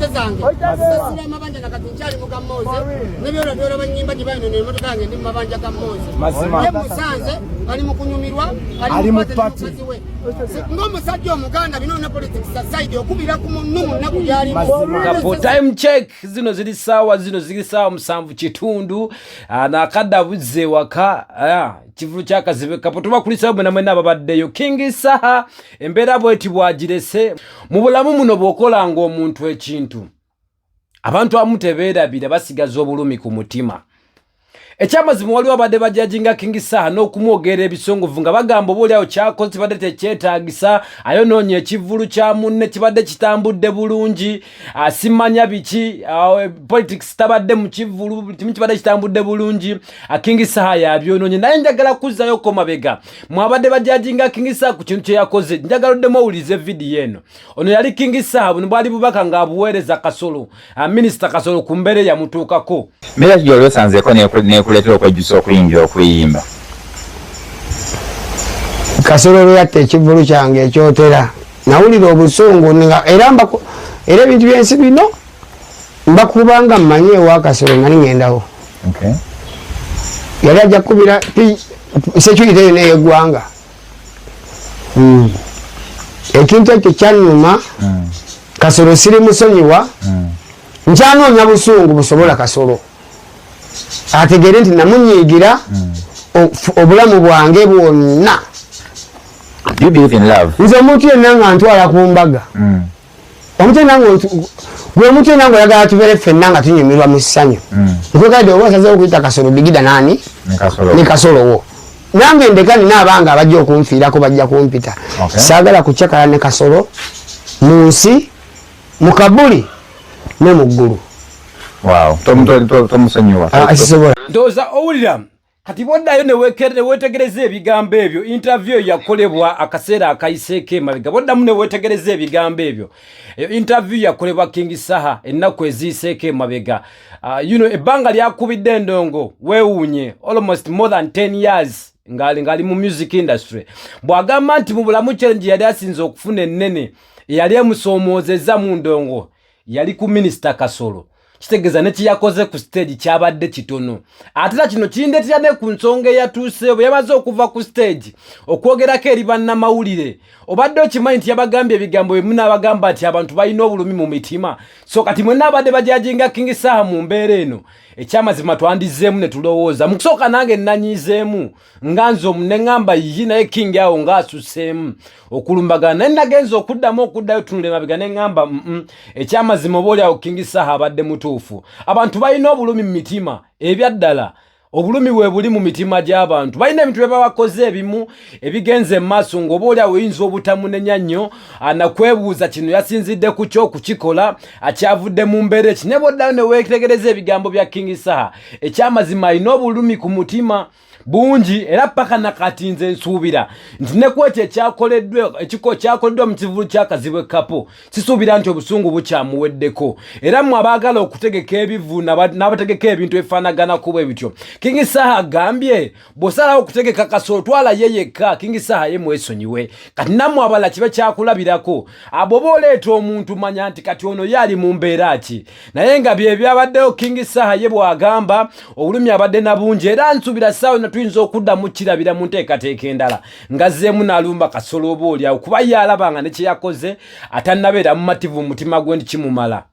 sente zange sasula amabanja nakati nkyali mu Kamoze n'ebyolabyola banyimba gye bayino n'emmotoka yange ndi mu mabanja ga Moze ye musanze ali mu kunyumirwa ali mu pati ng'omusajja omuganda bino ne politics society okubira ku munnu munnaku gyalimu. Time check zino ziri sawa 7 kitundu nakaddabuze waka kivulu kyakazibe kapo tuba kulisa bwe namwe nababaddeyo King Saha embeera bweti bwagirese mu bulamu muno bwokola ngo omuntu ekintu abantu amutebeerabira basigaza obulumi ku mutima. Ekyamazima waliwo abadde bajajinga King Saha n'okumwogera ebisongovu nga bagamba oba oliawo kyakoze kibadde tekyetaagisa ayonoonye ekivulu kya munne kibadde kitambudde bulungi simanya biki politics tabadde mu kivulu timu kibadde kitambudde bulungi King Saha yabyonoonye naye njagala kuzzayo ko mabega mwabadde bajajinga King Saha ku kintu kye yakoze njagala oddemu owulize vidiyo eno ono yali King Saha buno bwali bubaka ng'abuweereza Kasolo minisita Kasolo ku mbeera yamutuukako mbeera gy'olwesanzeeko kuletera okwejjusa okuyingira okuyimba Kasolo yatte ekivulu kyange ekyotera nawulira obusungu era ebintu byensi bino mbakubanga mmanyi ewa Kasolo nali ngendawo yali ajja kubira security eyo neyeggwanga ekintu ekyo kyannuma Kasolo siri musonyiwa nkyanoonya busungu busobola Kasolo ategere nti namunyiigira obulamu bwange bwonna. You believe in love? Nze omuntu yenna nga ntwala ku mbaga omuntu yenna nga oyagala tubeere ffenna nga tunyumirwa mu ssanyu nkwegadde oba osazeewo okuyita Kasolo bigida nani ne Kasolowo nange ndeka nina abanga abajja okunfiirako bajja kumpita saagala kucakala ne Kasolo mu nsi mu kabuli ne mu ggulu. Wow, tomusonyiwa ndowooza owulira kati boddayo newetegereza ebigambo ebyo interview yakolebwa akaseera akayiseeko emabega boddamu newetegereza ebigambo ebyo interview yakolebwa King Saha ennaku eziyiseeko emabega ebbanga lyakubidde endongo weewuunye almost more than 10 years ngali mu music industry bw'agamba nti mu bulamu challenge yali asinze okufuna ennene yali emusoomoozezza mu ndongo yali ku minisita Kasolo kitegeza ne kiyakoze ku stage kyabadde kitono atera kino kindetera ne ku nsonga yatuuse bwe yamaze okuva ku stage okwogerako eri bannamawulire obadde okimanyi nti yabagambye ebigambo bye munaabagamba ati abantu balina obulumi mu mitima so kati mwenna abadde bajajinga King Saha mu mbeera eno ekyamazima twandizeemu ne tulowooza mu kusooka nange nnanyiizeemu nga nze omu ne ŋŋamba yiyi naye King awo ng'asusseemu okulumbagana naye nagenza okuddayo tunule mabega ne ŋŋamba ekyamazima oba oliawo King Saha abadde mutuufu abantu balina obulumi mu mitima ebyaddala obulumi we buli mu mitima gy'abantu balina ebintu bye babakoze ebimu ebigenze mu maaso ng'oba oliawo oyinza obutamunenya nnyo anakwebuuza kino yasinzidde ku kyokukikola akyavudde mu mbeera eki ne bwoddayo ne weetegereza ebigambo bya King Saha ekyamazima alina obulumi ku mutima bungi era paka nakati nze nsuubira nti ne kwekyo kyakoleddwa mu kivulu kyakazibwe kapo sisuubira nti obusungu bukyamuweddeko era mmwe abaagala okutegeka ebivu n'abategeka ebintu ebifaanagana kuba ebityo King Saha agambye bw'osalawo okutegeka Kasolo twala ye yekka King Saha ye mwesonyiwe kati nammwe abala kibe kyakulabirako bw'oba oleeta omuntu manya nti kati ono ye ali mu mbeera ki naye nga bye byabaddeyo King Saha ye bw'agamba obulumi abadde na bungi era nsuubira ssaawa tuyinza okuddamu kirabira mu nteekateeka endala ngazzeemu n'alumba Kasolo oba oliawo kuba ye alabanga ne kye yakoze atannabeera mumativu mu mutima gwe ndi kimumala.